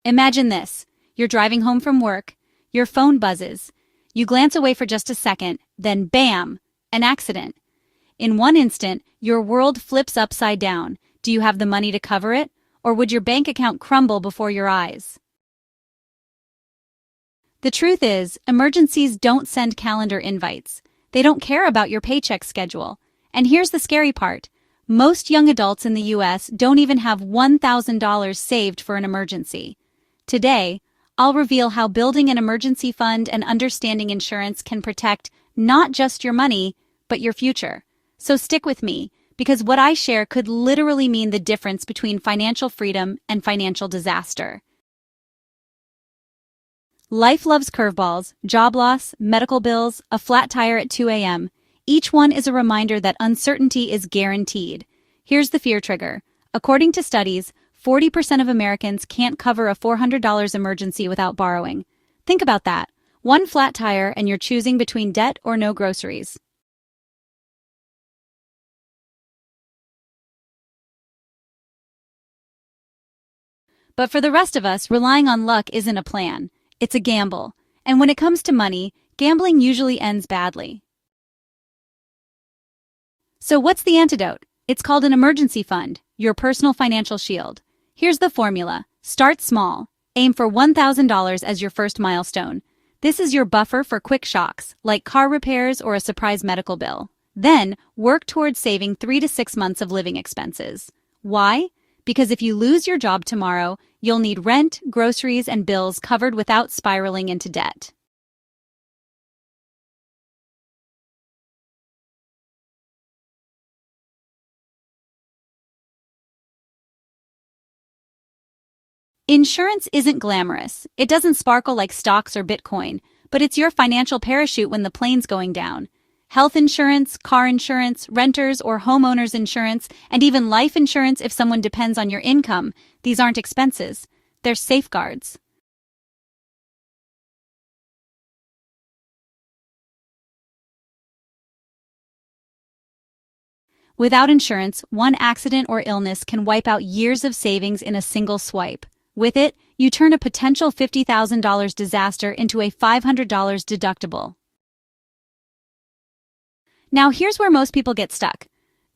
Imagine this. You're driving home from work, your phone buzzes. You glance away for just a second, then bam, an accident. In one instant, your world flips upside down. Do you have the money to cover it, or would your bank account crumble before your eyes? The truth is, emergencies don't send calendar invites. They don't care about your paycheck schedule. And here's the scary part. Most young adults in the US don't even have $1,000 saved for an emergency. Today, I'll reveal how building an emergency fund and understanding insurance can protect not just your money, but your future. So stick with me, because what I share could literally mean the difference between financial freedom and financial disaster. Life loves curveballs, job loss, medical bills, a flat tire at 2 a.m. Each one is a reminder that uncertainty is guaranteed. Here's the fear trigger. According to studies, 40% of Americans can't cover a $400 emergency without borrowing. Think about that. One flat tire and you're choosing between debt or no groceries. But for the rest of us, relying on luck isn't a plan. It's a gamble. And when it comes to money, gambling usually ends badly. So what's the antidote? It's called an emergency fund, your personal financial shield. Here's the formula. Start small. Aim for $1,000 as your first milestone. This is your buffer for quick shocks, like car repairs or a surprise medical bill. Then, work towards saving 3 to 6 months of living expenses. Why? Because if you lose your job tomorrow, you'll need rent, groceries, and bills covered without spiraling into debt. Insurance isn't glamorous. It doesn't sparkle like stocks or Bitcoin, but it's your financial parachute when the plane's going down. Health insurance, car insurance, renters or homeowners insurance, and even life insurance if someone depends on your income. These aren't expenses. They're safeguards. Without insurance, one accident or illness can wipe out years of savings in a single swipe. With it, you turn a potential $50,000 disaster into a $500 deductible. Now here's where most people get stuck.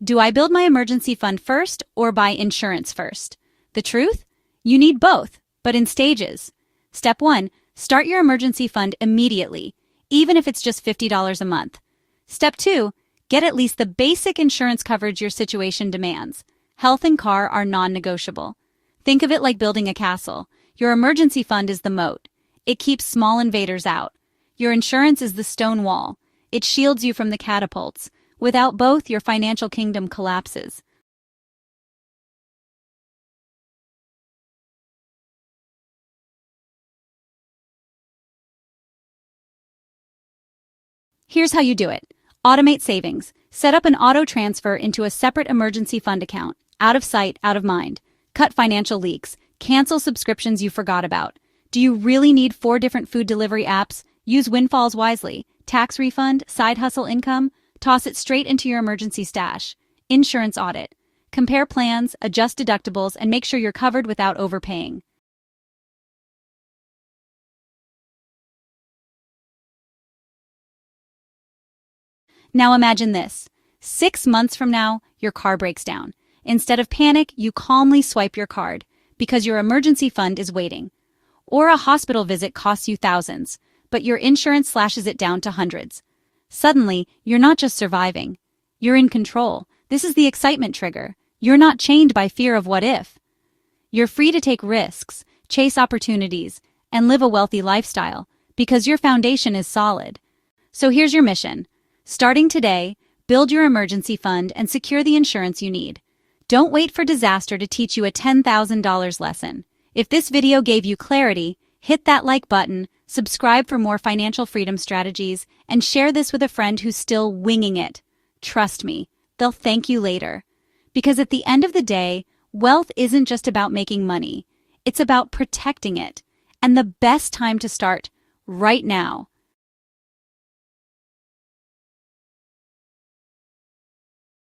Do I build my emergency fund first or buy insurance first? The truth? You need both, but in stages. Step 1, start your emergency fund immediately, even if it's just $50 a month. Step 2, get at least the basic insurance coverage your situation demands. Health and car are non-negotiable. Think of it like building a castle. Your emergency fund is the moat. It keeps small invaders out. Your insurance is the stone wall. It shields you from the catapults. Without both, your financial kingdom collapses. Here's how you do it. Automate savings. Set up an auto transfer into a separate emergency fund account. Out of sight, out of mind. Cut financial leaks. Cancel subscriptions you forgot about. Do you really need 4 different food delivery apps? Use windfalls wisely. Tax refund, side hustle income, toss it straight into your emergency stash. Insurance audit. Compare plans, adjust deductibles, and make sure you're covered without overpaying. Now imagine this. 6 months from now, your car breaks down. Instead of panic, you calmly swipe your card because your emergency fund is waiting. Or a hospital visit costs you thousands, but your insurance slashes it down to hundreds. Suddenly, you're not just surviving. You're in control. This is the excitement trigger. You're not chained by fear of what if. You're free to take risks, chase opportunities, and live a wealthy lifestyle because your foundation is solid. So here's your mission. Starting today, build your emergency fund and secure the insurance you need. Don't wait for disaster to teach you a $10,000 lesson. If this video gave you clarity, hit that like button, subscribe for more financial freedom strategies, and share this with a friend who's still winging it. Trust me, they'll thank you later. Because at the end of the day, wealth isn't just about making money. It's about protecting it. And the best time to start, right now.